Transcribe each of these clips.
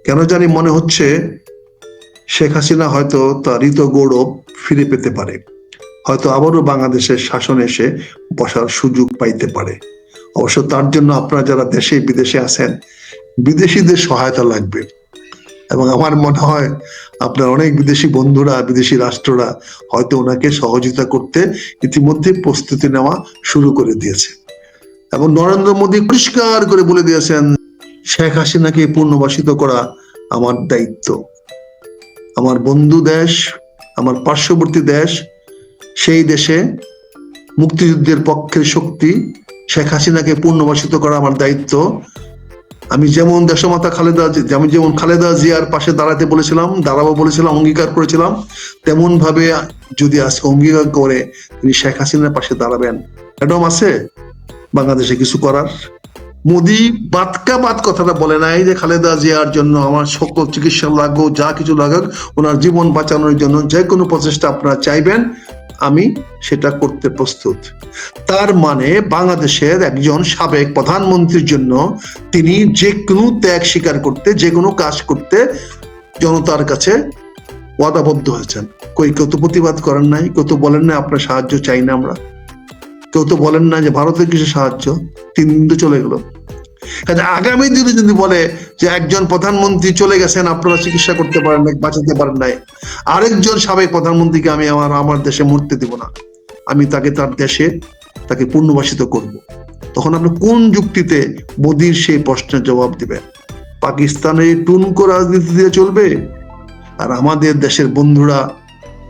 কেন জানি মনে হচ্ছে শেখ হাসিনা হয়তো তার হৃত গৌরব ফিরে পেতে পারে, হয়তো আবারও বাংলাদেশের শাসন এসে বসার সুযোগ পাইতে পারে। অবশ্য তার জন্য আপনারা যারা দেশে বিদেশে আছেন, বিদেশিদের সহায়তা লাগবে। এবং আমার মনে হয় আপনার অনেক বিদেশি বন্ধুরা, বিদেশি রাষ্ট্ররা হয়তো ওনাকে সহযোগিতা করতে ইতিমধ্যে প্রস্তুতি নেওয়া শুরু করে দিয়েছে। এবং নরেন্দ্র মোদী পরিষ্কার করে বলে দিয়েছেন, শেখ হাসিনাকে পুনর্বাসিত করা আমার দায়িত্ব। আমার বন্ধু দেশ, আমার পার্শ্ববর্তী দেশ, সেই দেশে মুক্তিযুদ্ধের পক্ষের শক্তি শেখ হাসিনাকে পুনর্বাসিত করা আমার দায়িত্ব। আমি যেমন দেশমাতা খালেদা জিয়ার পাশে দাঁড়াতে বলেছিলাম, দাঁড়াবো বলেছিলাম, অঙ্গীকার করেছিলাম, তেমন ভাবে যদি আজকে অঙ্গীকার করে তিনি শেখ হাসিনার পাশে দাঁড়াবেন, এডম আছে বাংলাদেশে কিছু করার? মোদি বাদ কথাটা বলে নাই যে খালেদা জিয়ার জন্য আমার সকল চিকিৎসা লাগুক, যা কিছু লাগুক, ওনার জীবন বাঁচানোর জন্য যে কোনো প্রচেষ্টা আপনারা চাইবেন, আমি সেটা করতে প্রস্তুত। তার মানে বাংলাদেশের একজন সাবেক প্রধানমন্ত্রীর জন্য তিনি যে কোনো ত্যাগ স্বীকার করতে, যে কোনো কাজ করতে জনতার কাছে ওয়াদাবদ্ধ হয়েছেন। কেউ তো প্রতিবাদ করেন নাই, কেউ তো বলেন না আপনার সাহায্য চাই না আমরা, কেউ তো বলেন না যে ভারতের কিছু সাহায্য। 3 দিন তো চলে গেল। আগামী দিনে যদি বলে যে একজন প্রধানমন্ত্রী চলে গেছেন, আপনারা চিকিৎসা করতে পারেন নাই, বাঁচাতে পারেন নাই, আরেকজন সাবেক প্রধানমন্ত্রীকে আমি আমার দেশে মরতে দিব না, আমি তাকে তার দেশে তাকে পুনর্বাসিত করব, তখন আপনি কোন যুক্তিতে মোদির সেই প্রশ্নের জবাব দিবেন? পাকিস্তানের টুনকো রাজনীতি দিয়ে চলবে? আর আমাদের দেশের বন্ধুরা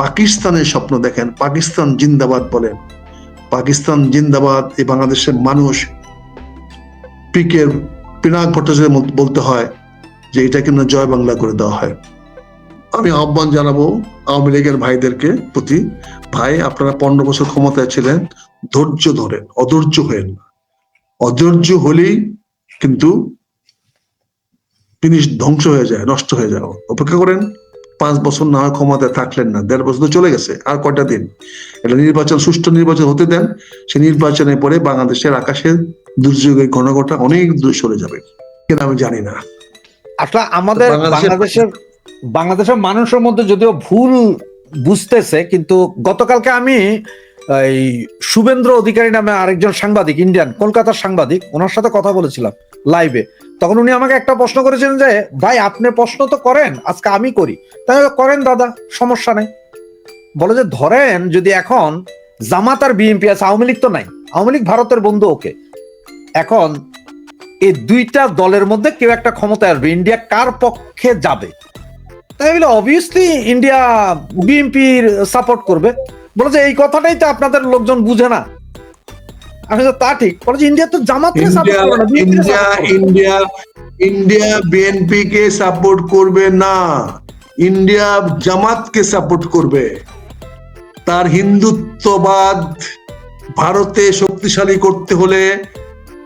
পাকিস্তানের স্বপ্ন দেখেন, পাকিস্তান জিন্দাবাদ বলেন, পাকিস্তান জিন্দাবাদ। এই বাংলাদেশের মানুষ পিনাক ভট্টাচার্য বলতে হয় যে এটা কিন্তু জয় বাংলা করে দেওয়া হয়। আমি আহ্বান জানাবো আওয়ামী লীগের ভাইদেরকে প্রতি, ভাই আপনারা 15 বছর ক্ষমতায় ছিলেন, ধৈর্য ধরেন, অধৈর্য হয়েন না। অধৈর্য হলেই কিন্তু জিনিস ধ্বংস হয়ে যায়, নষ্ট হয়ে যায়। অপেক্ষা করেন, 5 বছর না হয় ক্ষমতায় থাকলেন না, 1.5 বছর তো চলে গেছে, আর কয়টা দিন? এটা নির্বাচন, সুষ্ঠু নির্বাচন হতে দেন। সেই নির্বাচনের পরে বাংলাদেশের আকাশের দুর্যোগের ঘনঘটা অনেক দূর সরে যাবে, কিনা আমি জানি না। আসলে আমাদের বাংলাদেশের মানুষের মধ্যে যদিও ভুল বুঝতেছে, কিন্তু গতকালকে আমি এই শুভেন্দ্র অধিকারী নামে আরেকজন সাংবাদিক, ইন্ডিয়ান, কলকাতার সাংবাদিক, ওনার সাথে কথা বলেছিলাম লাইভে। তখন উনি আমাকে একটা প্রশ্ন করেছেন যে ভাই আপনি প্রশ্ন তো করেন, আজকে আমি করি। তাই করেন দাদা, সমস্যা নেই। বলে যে ধরেন যদি এখন জামাত আর বিএনপি আছে, আওয়ামী লীগ তো নাই, আওয়ামী লীগ ভারতের বন্ধু, ওকে, এখন এই দুইটা দলের মধ্যে কেউ একটা ক্ষমতায় আসবে, ইন্ডিয়া কার পক্ষে যাবে? তাই বলে অবভিয়াসলি ইন্ডিয়া বিএনপির সাপোর্ট করবে। বলে যে এই কথাটাই তো আপনাদের লোকজন বুঝে না। আমি তো তা ঠিক, বলে যে ইন্ডিয়া তো জামাতকে সাপোর্ট করে না, ইন্ডিয়া বিএনপি কে সাপোর্ট করবে না, ইন্ডিয়া জামাতকে সাপোর্ট করবে। তার হিন্দুত্ববাদ ভারতে শক্তিশালী করতে হলে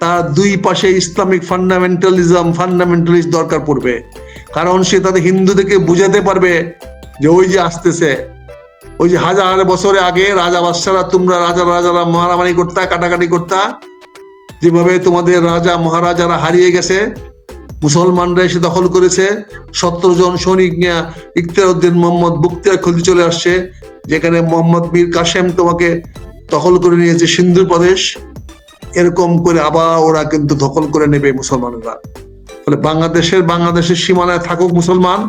তার দুই পাশে ইসলামিক ফান্ডামেন্টালিস্ট দরকার পড়বে, কারণ সে তাদের হিন্দুদেরকে বুঝাতে পারবে যে ওই যে আসতেছে, ওই যে হাজার বছরে আগে রাজা বাদশারা, তোমরা রাজারা মারামারি করতা, কাটাকাটি করতা, যেভাবে তোমাদের রাজা মহারাজারা হারিয়ে গেছে, মুসলমানরা এসে দখল করেছে, 17 জন সৈনিক নিয়ে ইখতিয়ারউদ্দিন মোহাম্মদ বুখতিয়ার খলজি চলে আসছে, যেখানে মোহাম্মদ মীর কাসেম তোমাকে দখল করে নিয়েছে সিন্ধু প্রদেশ। এরকম করে আবার ওরা কিন্তু দখল করে নেবে মুসলমানরা। ফলে বাংলাদেশের সীমানায় থাকুক মুসলমান,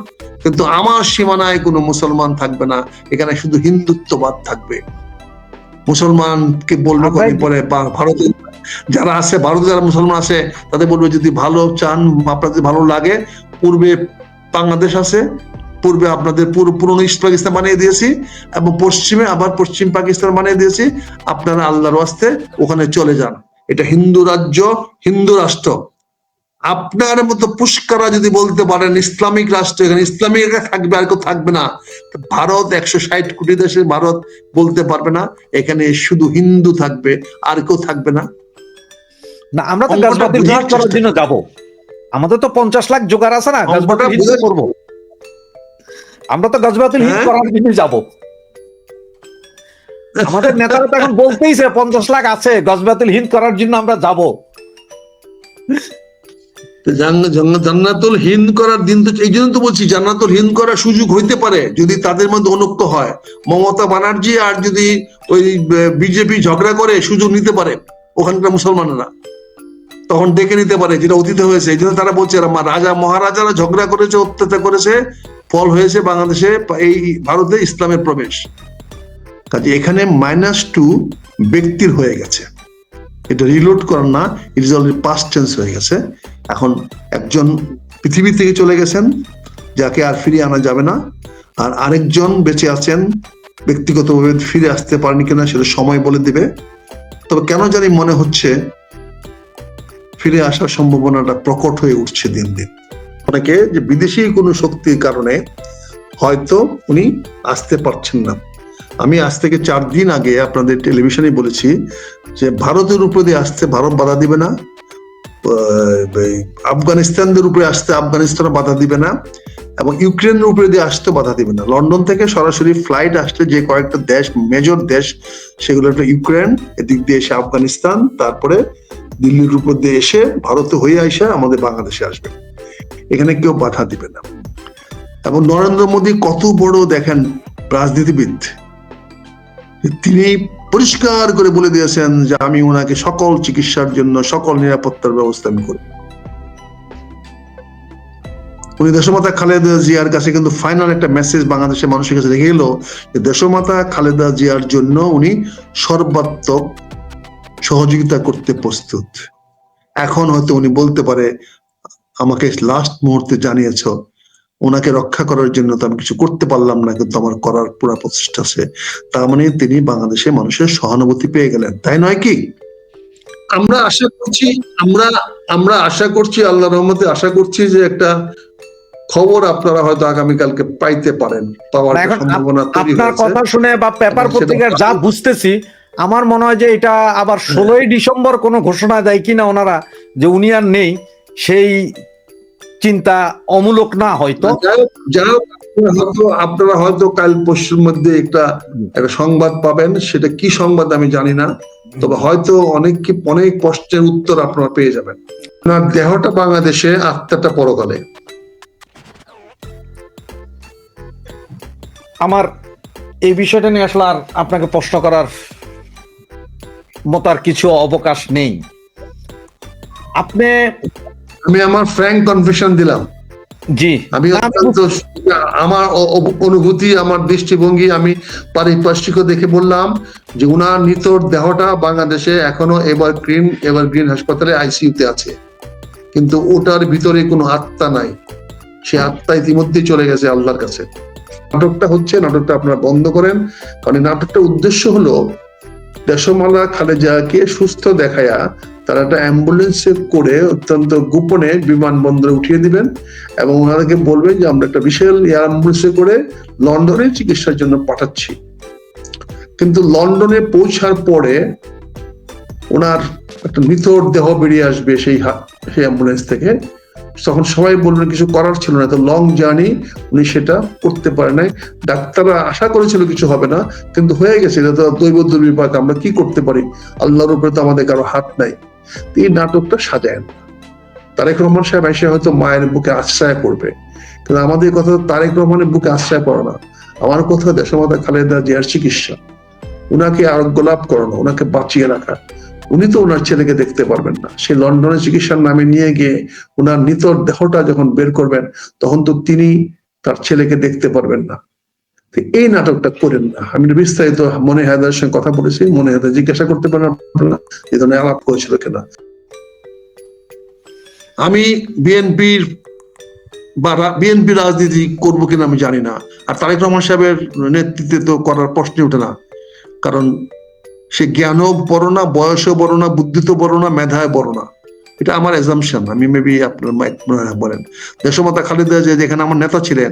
কিন্তু আমার সীমানায় কোনো মুসলমান থাকবে না, এখানে শুধু হিন্দুত্ববাদ থাকবে। মুসলমানকে বলবে পরে ভারতে যারা আছে, ভারতে যারা মুসলমান আছে তাদের বলবে যদি ভালো চান, আপনাদের ভালো লাগে, পূর্বে বাংলাদেশ আছে, পূর্বে আপনাদের পুরনো ইস্ট পাকিস্তান বানিয়ে দিয়েছি, এবং পশ্চিমে আবার পশ্চিম পাকিস্তান বানিয়ে দিয়েছি, আপনারা আল্লাহর ওয়াস্তে ওখানে চলে যান। এটা হিন্দু রাজ্য, হিন্দু রাষ্ট্র। আপনার মতো পুষ্কারা যদি বলতে পারেন ইসলামিক রাষ্ট্র, এখানে ইসলামিক থাকবে, আর কেউ থাকবে না, ভারত 160 কোটি দেশের ভারত বলতে পারবে না এখানে শুধু হিন্দু থাকবে, আর কেউ থাকবে না। না, আমরা তো গাজবাতিল হিট করার জন্য যাব, আমাদের তো 50 লাখ জোগাড় আছে না, গাজবাতিল হিট করব, আমরা তো গাজবাতিল হিট করার জন্য যাব। আমাদের নেতারা তো এখন বলতেইছে 50 লাখ আছে, গাজবাতিল হিট করার জন্য আমরা যাব। জান্নাতুল হিন্দ করার দিন তো এই জন্য তো বলছি, জান্নাতুল হিন্দ করার সুযোগ হইতে পারে যদি তাদের মধ্যে অনুক্ত হয়। মমতা ব্যানার্জি আর যদি ওই বিজেপি ঝগড়া করে সুযোগ নিতে পারে ওখানকার মুসলমানেরা, তখন ডেকে নিতে পারে, যেটা অতীতে হয়েছে। এই জন্য তারা বলছে রাজা মহারাজারা ঝগড়া করেছে, অত্যাচার করেছে, ফল হয়েছে বাংলাদেশে এই ভারতে ইসলামের প্রবেশ। কাজে এখানে -2 ব্যক্তির হয়ে গেছে, এটা রিলোড করার না, it is already past tense হয়ে গেছে। এখন একজন পৃথিবী থেকে চলে গেছেন, যাকে আর ফিরিয়ে আনা যাবে না, আর আরেকজন বেঁচে আছেন, ব্যক্তিগতভাবে ফিরে আসতে পারেনি কিনা সেটা সময় বলে দিবে। তবে কেন জানি মনে হচ্ছে ফিরে আসার সম্ভাবনাটা প্রকট হয়ে উঠছে দিন দিন। অনেকে যে বিদেশি কোনো শক্তির কারণে হয়তো উনি আসতে পারছেন না। আমি আজ থেকে 4 দিন আগে আপনাদের টেলিভিশনে বলেছি যে ভারতের উপর দিয়ে আসতে ভারত বাধা দিবে না, আফগানিস্তানদের উপরে আসতে আফগানিস্তান বাধা দিবে না, এবং ইউক্রেনের উপরে দিয়ে আসতে বাধা দিবে না। লন্ডন থেকে সরাসরি ফ্লাইট আসলে যে কয়েকটা দেশ, মেজর দেশ, সেগুলো একটা ইউক্রেন, এদিক দিয়ে এসে আফগানিস্তান, তারপরে দিল্লির উপর দিয়ে এসে ভারতে হয়ে আসে আমাদের বাংলাদেশে আসবে, এখানে কেউ বাধা দিবে না। এবং নরেন্দ্র মোদী কত বড় দেখেন রাজনীতিবিদ, তিনি পরিষ্কার করে বলে দিয়েছেন যে আমি ওনাকে সকল চিকিৎসার জন্য সকল নিরাপত্তার ব্যবস্থা আমি করব। উনি দেশমাতা খালেদা জিয়ার কাছে কিন্তু ফাইনাল একটা মেসেজ বাংলাদেশের মানুষের কাছে রেখে গেল যে দেশমাতা খালেদা জিয়ার জন্য উনি সর্বাত্মক সহযোগিতা করতে প্রস্তুত। এখন হয়তো উনি বলতে পারে আমাকে লাস্ট মুহূর্তে জানিয়েছ, ওনাকে রক্ষা করার জন্য তো আমি কিছু করতে পারলাম না, কিন্তু আমার করার পুরা প্রচেষ্টা আছে। তার মানে তিনি বাংলাদেশের মানুষের সহানুভূতি পেয়ে গেলেন, তাই নয় কি? আমরা আশা করছি আল্লাহর রহমতে আশা করছি যে একটা খবর আপনারা হয়তো আগামীকালকে পাইতে পারেন, পাওয়ার সম্ভাবনা তৈরি হয়েছে। আপনার কথা শুনে বা পেপার পত্রিকার যা বুঝতেছি, আমার মনে হয় যে এটা আবার 16ই ডিসেম্বর কোনো ঘোষণা দেয় কিনা ওনারা যে উনি আর নেই, সেই চিন্তা অমূলক না হয়তো। আপনারা হয়তো কাল পরশুর মধ্যে একটা সংবাদ পাবেন, সেটা কি সংবাদ আমি জানি না, তবে হয়তো অনেক প্রশ্নের উত্তর আপনারা পেয়ে যাবেন। আপনার দেহটা বাংলাদেশে, আত্মাটা পরকালে। আমার এই বিষয়টা নিয়ে আসলে আর আপনাকে প্রশ্ন করার মতো আর কিছু অবকাশ নেই। আমি আমার ফ্র্যাঙ্ক কনফেশন দিলাম। জি, আমি আমার অনুভূতি, আমার দৃষ্টিভঙ্গি, আমি পারিপার্শ্বিক দেখে বললাম যে উনার নিতর দেহটা বাংলাদেশে এখনো এভারগ্রিন হাসপাতালে আইসিইউতে আছে, কিন্তু ওটার ভিতরে কোনো আত্মা নাই। সে আত্মা ইতিমধ্যে চলে গেছে আল্লাহর কাছে। নাটকটা হচ্ছে, নাটকটা আপনারা বন্ধ করেন, কারণ নাটকটার উদ্দেশ্য হলো দেশমালা খালেদাকে সুস্থ দেখায়া তারা একটা অ্যাম্বুলেন্সে করে অত্যন্ত গোপনে বিমানবন্দরে উঠিয়ে দিবেন এবং ওনাদেরকে বলবেন যে আমরা একটা বিশাল এয়ার অ্যাম্বুলেন্সে করে লন্ডনে চিকিৎসার জন্য পাঠাচ্ছি। কিন্তু লন্ডনে পৌঁছার পরে ওনার একটা নিথর দেহ বেরিয়ে আসবে সেই অ্যাম্বুলেন্স থেকে। তখন সবাই বলবেন কিছু করার ছিল না, তো লং জার্নি, উনি সেটা করতে পারে নাই। ডাক্তাররা আশা করেছিল কিছু হবে না, কিন্তু হয়ে গেছে। এটা তো দৈব দুর্বিপাক, আমরা কি করতে পারি, আল্লাহর উপরে তো আমাদের কারো হাত নাই। এই নাটকটা সাজায়েন। তারেক রহমান সাহেব এসে হয়তো মায়ের বুকে আশ্রয় করবে, কিন্তু আমাদের কথা তারেক রহমানের বুকে আশ্রয় পড়ে না। আমার কথা দেশমাতা খালেদা জিয়ার চিকিৎসা, উনাকে আরোগ্য লাভ করানো, ওনাকে বাঁচিয়ে রাখা। উনি তো ওনার ছেলেকে দেখতে পারবেন না, সে লন্ডনে চিকিৎসার নামে নিয়ে গিয়ে ওনার নিতর দেহটা যখন বের করবেন তখন তো তিনি তার ছেলেকে দেখতে পারবেন না। এই নাটকটা করেন না। আমি বিস্তারিত মনে হায়দারের সঙ্গে কথা বলেছি, মনে হায়দার জিজ্ঞাসা করতে পারেন আপনারা এই ধরনের আলাপ করেছিল কিনা। আমি বিএনপির রাজনীতি করবো কিনা আমি জানি না, আর তারেক রহমান সাহেবের নেতৃত্বে তো করার প্রশ্নই ওঠে না, কারণ সে জ্ঞানও বড় না, বয়সও বড় না, বুদ্ধি তো বড় না, মেধায় বড় না। এটা আমার এজাম্পশন, আমি মেবি আপনার বলেন। দেশমাতা খালেদা জিয়া যেখানে আমার নেতা ছিলেন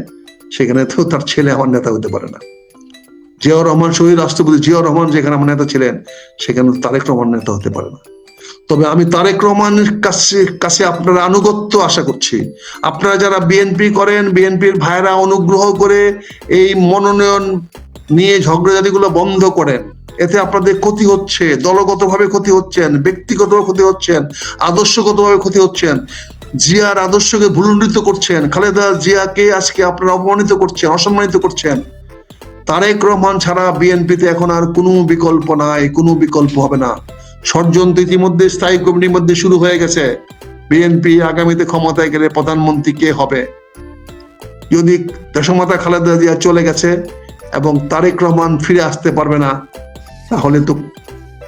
সেখানে তো তার ছেলে আমার নেতা হতে পারে না। জিয়াউর রহমান, শহীদ রাষ্ট্রপতি জিয়াউর রহমান যেখানে আমার নেতা ছিলেন সেখানে তারেক রহমান নেতা হতে পারে না। তবে আমি তারেক রহমানের কাছে আপনারা আনুগত্য আশা করছি। আপনারা যারা বিএনপি করেন, বিএনপির ভাইরা অনুগ্রহ করে এই মনোনয়ন নিয়ে ঝগড়াঝাটিগুলো বন্ধ করেন। এতে আপনাদের ক্ষতি হচ্ছে, দলগতভাবে ক্ষতি হচ্ছেন, ব্যক্তিগতভাবে ক্ষতি হচ্ছেন, আদর্শগতভাবে ক্ষতি হচ্ছেন। জিয়ার আদর্শকে ভুলুণ্ঠিত করছেন, খালেদা জিয়াকে আজকে আপনারা অপমানিত করছেন, অসম্মানিত করছেন। তারেক রহমান ছাড়া বিএনপিতে এখন আর কোনো বিকল্প নাই, কোনো বিকল্প হবে না। ষড়যন্ত্র ইতিমধ্যে স্থায়ী কমিটির মধ্যে শুরু হয়ে গেছে। বিএনপি আগামীতে ক্ষমতায় গেলে প্রধানমন্ত্রী কে হবে? যদি দেশমাতা খালেদা জিয়া চলে গেছে এবং তারেক রহমান ফিরে আসতে পারবে না, তাহলে তো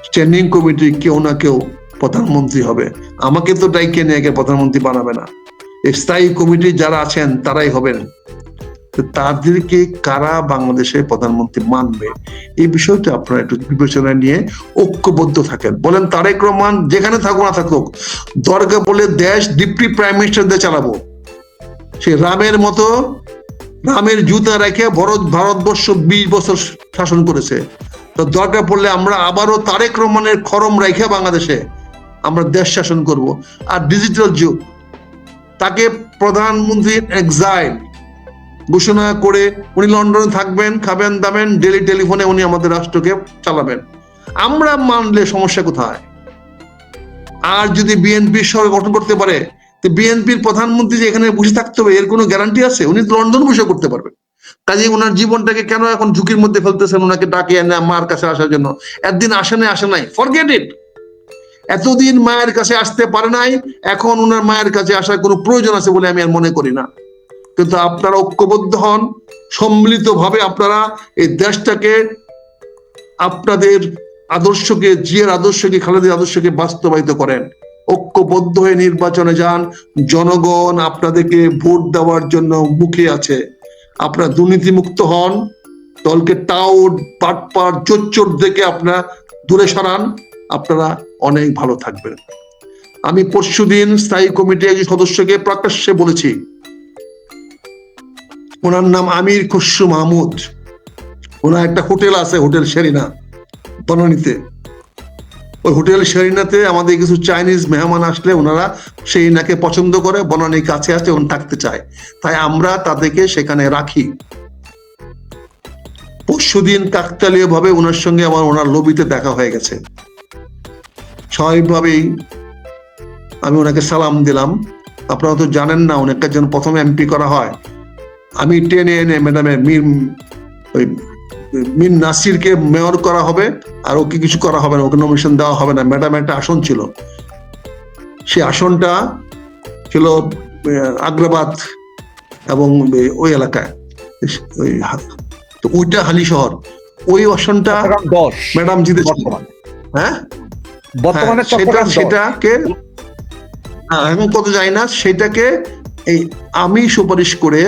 স্ট্যান্ডিং কমিটি কেউ না কেউ প্রধানমন্ত্রী হবে। আমাকে তো ডাইকে নিয়ে প্রধানমন্ত্রী বানাবে না, স্থায়ী কমিটি যারা আছেন তারাই হবেন। তাদেরকে কারা বাংলাদেশে প্রধানমন্ত্রী মানবে, এই বিষয়টা আপনারা একটু বিবেচনায় নিয়ে ঐক্যবদ্ধ থাকেন। বলেন তারেক রহমান যেখানে থাকুক না থাকুক, দরকার বলে দেশ ডিপ্টি প্রাইম মিনিস্টার দিয়ে চালাবো। সে রামের মতো রামের জুতা রেখে ভারতবর্ষ 20 বছর শাসন করেছে। তো দরকার পড়লে আমরা আবারও তারেক রহমানের খরম রেখে বাংলাদেশে আমরা দেশ শাসন করব। আর ডিজিটাল যুগ, তাকে প্রধানমন্ত্রী এক্সাইল ঘোষণা করে উনি লন্ডনে থাকবেন, খাবেন দাবেন, ডেলি টেলিফোনে উনি আমাদের রাষ্ট্রকে চালাবেন। আমরা মানলে সমস্যা কোথায়? আর যদি বিএনপি সরকার গঠন করতে পারে, তো বিএনপির প্রধানমন্ত্রী যে এখানে বসে থাকতে হবে এর কোনো গ্যারান্টি আছে? উনি লন্ডন বসে করতে পারবেন। কাজে ওনার জীবনটাকে কেন এখন ঝুঁকির মধ্যে ফেলতেছেন? ওনাকে ডাকে এনে মার কাছে আসার জন্য। একদিন আসে নাই, ফরগেট ইট। এতদিন মায়ের কাছে আসতে পারে নাই, এখন ওনার মায়ের কাছে আসার কোনো প্রয়োজন আছে বলে আমি আর মনে করি না। কিন্তু আপনারা ঐক্যবদ্ধ হন, সম্মিলিতভাবে আপনারা এই দেশটাকে, আপনাদের আদর্শকে, জিয়ার আদর্শকে, খালেদার আদর্শকে বাস্তবায়িত করেন। ঐক্যবদ্ধ হয়ে নির্বাচনে যান। জনগণ আপনাদেরকে ভোট দেওয়ার জন্য মুখে আছে। আপনারা দুর্নীতিমুক্ত হন, দলকে টাউট পাটপাট চোর থেকে আপনারা দূরে সরান, আপনারা অনেক ভালো থাকবেন। আমি পরশুদিন স্থায়ী কমিটির একজন সদস্যকে প্রকাশ্যে বলেছি, ওনার নাম আমির খসরু মাহমুদ। ওনার একটা হোটেল আছে, হোটেল শেরিনা বনানীতে। ওই হোটেল শেরিনাতে আমাদের কিছু চাইনিজ মেহমান আসলে ওনারা শেরিনাকে পছন্দ করে, বনানীর কাছে আছে, ওন থাকতে চায়, তাই আমরা তাদেরকে সেখানে রাখি। পরশুদিন কাকতালীয় ভাবে ওনার সঙ্গে আমার ওনার লবিতে দেখা হয়ে গেছে। স্বাভাবিকভাবেই আমি ওনাকে সালাম দিলাম। আপনারা তো জানেন না, ওনাকে যেন প্রথমে এমপি করা হয়, আমি টেনে এনে ম্যাডামের মির নাসিরকে মেয়র করা হবে, আর ওকে কিছু করা হবে না, ওকে নমিনেশন দেওয়া হবে না। ম্যাডাম একটা আসন ছিল, সে আসনটা ছিল আগ্রাবাদ এবং ওই এলাকায়, ওইটা হালি শহর, ওই আসনটা ম্যাডাম জিতেছিল। হ্যাঁ, সেটাকে এখন কত যায় না, সেটাকে এই আমি সুপারিশ করে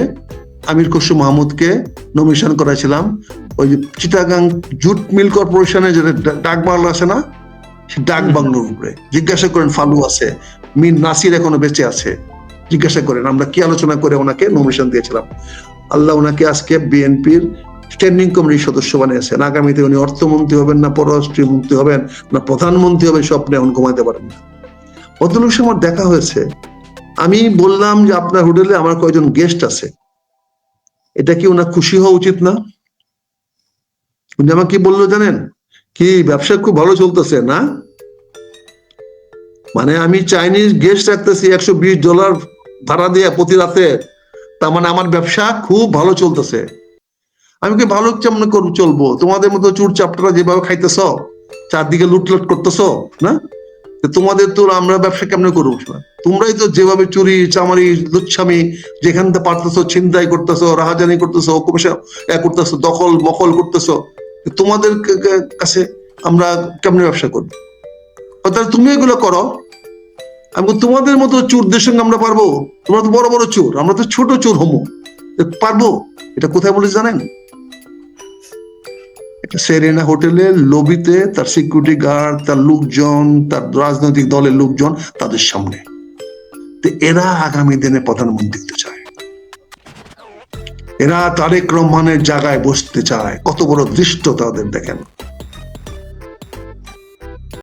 আমির খসরু মাহমুদকে নমিনেশন করেছিলাম। ওই যে চিটাগাং জুট মিল কর্পোরেশনের যে ডাক বাংলো আছে না, সে ডাক বাংলোর উপরে জিজ্ঞাসা করেন, ফালু আছে, মির নাসির এখনো বেঁচে আছে, জিজ্ঞাসা করেন আমরা কি আলোচনা করে ওনাকে নমিনেশন দিয়েছিলাম। আল্লাহ ওনাকে আজকে বিএনপির স্ট্যান্ডিং কমিটির সদস্য বানিয়েছেন। আগামীতে উনি অর্থমন্ত্রী হবেন না পররাষ্ট্র মন্ত্রী হবেন না প্রধানমন্ত্রী হবেন, স্বপ্নে এখন ঘুমাইতে পারেন না। অতলোক সময় দেখা হয়েছে, আমি বললাম যে আপনার হোটেলে আমার কয়েকজন গেস্ট আছে, এটা কি ওনার খুশি হওয়া উচিত না? উনি আমাকে কি বললো জানেন? কি ব্যবসা খুব ভালো চলতেছে না, মানে আমি চাইনিজ গেস্ট রাখতেছি $120 ভাড়া দিয়ে প্রতি রাতে, তার মানে আমার ব্যবসা খুব ভালো চলতেছে। আমি কি ভালো কেমন চলবো? তোমাদের মতো চুর চাপটারা যেভাবে খাইতেছ, চারদিকে লুটলুট করতেছ না, তোমাদের তো আমরা ব্যবসা কেমনে করবো? তোমরাই তো যেভাবে চুরি চামারি লুচ্ছামি যেখান থেকে পারতেছো, ছিনতাই করতেছো, রাহাজানি করতেছো, করতেছো, দখল মখল করতেছো, তোমাদের কাছে আমরা কেমনে ব্যবসা করবো? তাহলে তুমি এগুলো করো। আমি তোমাদের মতো চোরদের সঙ্গে আমরা পারবো? তোমরা তো বড় বড় চোর, আমরা তো ছোট চোর হমো, পারবো? এটা কোথায় বলে জানেন? একটা সেরেনা হোটেলের লবিতে, তার সিকিউরিটি গার্ড, তার লোকজন, তার রাজনৈতিক দলের লোকজন, তাদের সামনে। এরা আগামী দিনে প্রধানমন্ত্রী হতে চায়, এরা তারেক রহমানের জায়গায় বসতে চায়। কত বড় দৃষ্ট তাদের দেখেন।